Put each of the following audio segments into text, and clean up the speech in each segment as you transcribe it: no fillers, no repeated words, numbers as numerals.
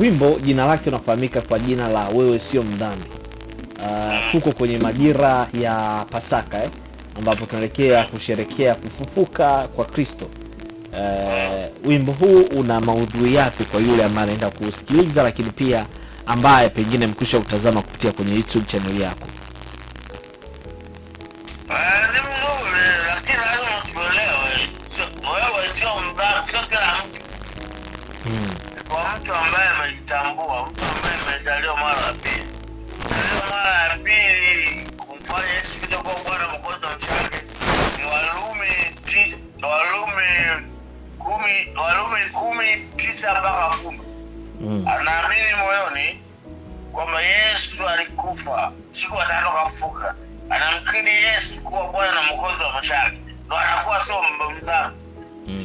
wimbo jina lake unafahamika kwa jina la Wewe Sio Mdhambi. Tuko kwenye majira ya Pasaka ambapo tunaelekea kusherehekea kufufuka kwa Kristo. Wimbo huu una maudhui yapi kwa yule ambaye anaenda kusikiliza, lakini pia ambaye pengine mkwisha utazama kupitia kwenye YouTube channel yako? Kwa mtu ambaye amejitambua, mtu ambaye amezaliwa mara ya pili. Mara ya pili kumfanya Yesu kuja kuwa Bwana Mwokozi wa maisha yake ni Warumi 10:9 mpaka 10. Anaamini moyoni kwamba Yesu alikufa, siku ya tatu akafufuka. Anamkiri Yesu kuwa Bwana na Mwokozi wa maisha yake, ndio anakuwa sio mdhambi.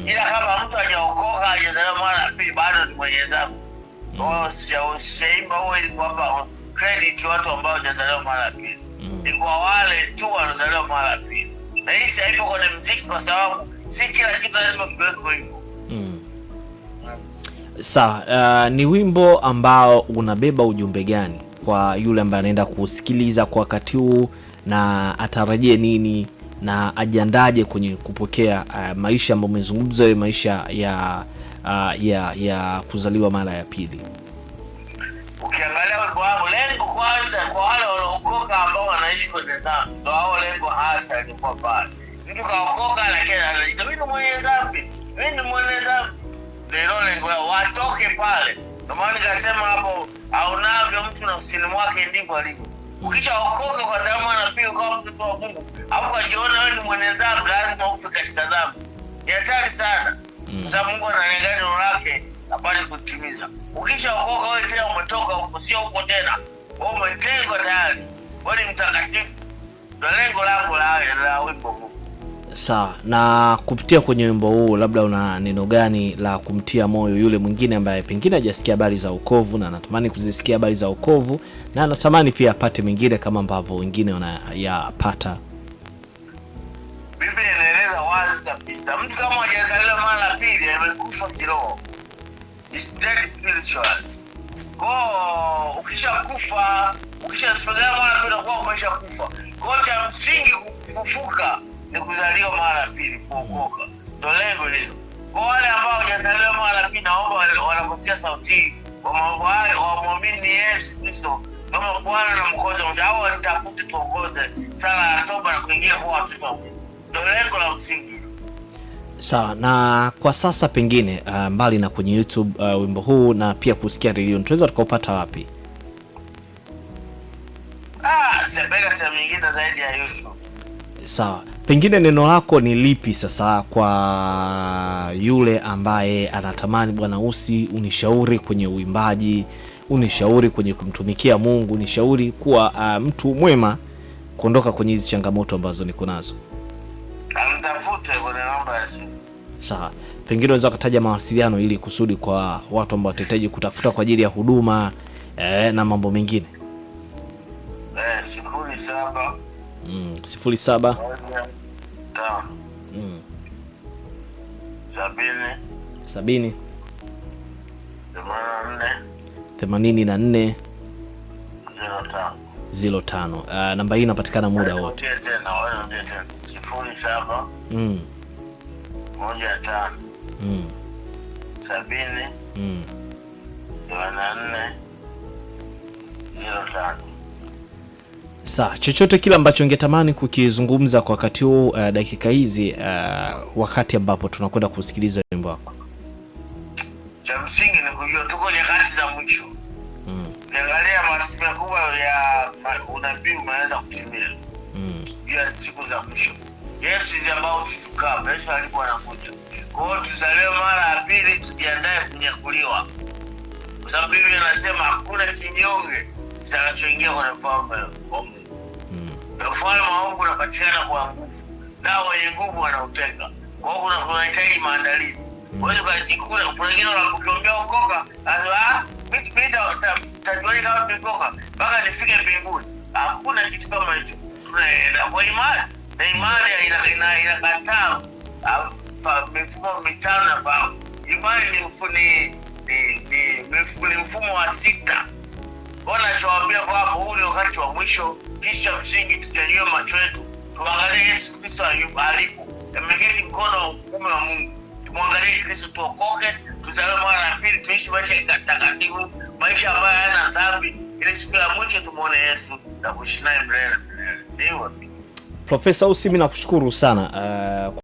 Ila kama mtu hajaokoka, hajazaliwa mara ya pili, bado ni mwenye dhambi. Siaimba huo ili kuwapa credit watu ambao hajazaliwa mara ya pili. Ni kwa wale tu waliozaliwa mara ya pili. Na hii haipo kwenye muziki kwa sababu si kila kitu lazima kiweko hivyo. Sawa, ni wimbo ambao unabeba ujumbe gani kwa yule ambaye anaenda kusikiliza kwa wakati huu, na atarajie nini na ajiandaje kwenye kupokea maisha ambayo umezungumza, maisha ya kuzaliwa mara ya pili? Ukiangalia wimbo wangu, lengo kwanza kwa wale waliokoka ambao wanaishi kwenye dhambi, ndio hao lengo hasa ni kwa pale. Mtu kaokoka lakini anaita mimi ni mwenye dhambi, ndio lengo lao, watoke pale. Ndio maana nikasema hapo, aonavyo mtu nafsini mwake ndivyo alivyo. Ukishaokoka kwa damu na pili kama mtoto wa Mungu, hapo unajiona wewe ni mwenye dhambi, lazima ufe katika dhambi. Ni hatari sana. Kwa sababu Mungu analenga neno lake apate kutimiza. Ukishaokoka wewe tena umetoka huko, sio huko tena. Wewe umetengwa tayari. Wewe ni mtakatifu. Ndio lengo langu la wimbo huu. Sawa, na kupitia kwenye wimbo huu labda una neno gani la kumtia moyo yule mwingine ambaye pengine hajasikia habari za wokovu na anatamani kuzisikia habari za wokovu, na anatamani pia apate mengine kama ambavyo wengine wanayapata? Biblia inaeleza wazi kabisa, mtu kama hajazaliwa mara ya pili amekufa kiroho. Is dead spiritual. Ukishakufa, ukishazaliwa mara ya pili unakuwa umeshakufa. Kwa cha msingi kufufuka ni kuzaliwa mara ya pili, kuokoka. Ndio lengo hilo. Kwa wale ambao hawajazaliwa mara ya pili, naomba wanaposikia sauti hii, wamwamini Yesu Kristo kama Bwana na Mwokozi wao, au watafute tuongoze sala ya toba na kuingia kwa watoto wa Mungu. Ndio lengo la msingi. Sawa, na kwa sasa pengine mbali na kwenye YouTube wimbo huu na pia kusikia radio, tunaweza tukaupata wapi? Sembega sehemu nyingine zaidi ya YouTube. Sawa, pengine neno lako ni lipi sasa kwa yule ambaye anatamani Bwana unishauri kwenye uimbaji, unishauri kwenye kumtumikia Mungu, unishauri kuwa mtu mwema kuondoka kwenye hizi changamoto ambazo niko nazo? Mtafute kwenye namba ya simu. Sawa, pengine unaweza kutaja mawasiliano ili kusudi kwa watu ambao watahitaji kutafuta kwa ajili ya huduma na mambo mengine? 07 07 70 84 05. Namba hii inapatikana muda wote. 07 15 70 84 05. Sawa, chochote kile ambacho ungetamani kukizungumza kwa wakati huu, dakika hizi, wakati ambapo tunakwenda kusikiliza wimbo wako? Cha msingi ni kujua tuko nyakati za mwisho. Niangalia maasimu makubwa ya unabii umeanza kutimia. Ya siku za mwisho. Yesu ambao tutukaa, Yesu alikuwa anakuja. Kwa hiyo tuzaliwe mara ya pili, tujiandae kunyakuliwa. Kwa sababu Biblia inasema hakuna kinyonge kitakachoingia kwenye ufalme wa Mungu. Ufalme wa Mungu unapatikana kwa nguvu, na wenye nguvu wanauteka. Kwa hiyo kunahitaji maandalizi. Wewe ukajikuta kuna wengine wanakukiombea okoka, mimi tajuaje kama nikoka mpaka nifike mbinguni? Hakuna kitu kama hicho. Tunaenda kwa imani, na imani inakataa mifumo mitano na fahamu. Imani ni ni mfumo wa sita. Wanachowaambia kwa hapo, huu ni wakati wa mwisho. Kisha msingi tujaliwe macho yetu, tuangalie Yesu Kristo alipo, ameketi mkono wa kuume wa Mungu. Tumwangalie Kristo, tuokoke, tuzaliwe mara ya pili, tuishi maisha takatifu, maisha ambayo hayana dhambi, ili siku ya mwisho tumuone Yesu na kuishi naye milele. Ndio. Profesa Ussi, mimi nakushukuru sana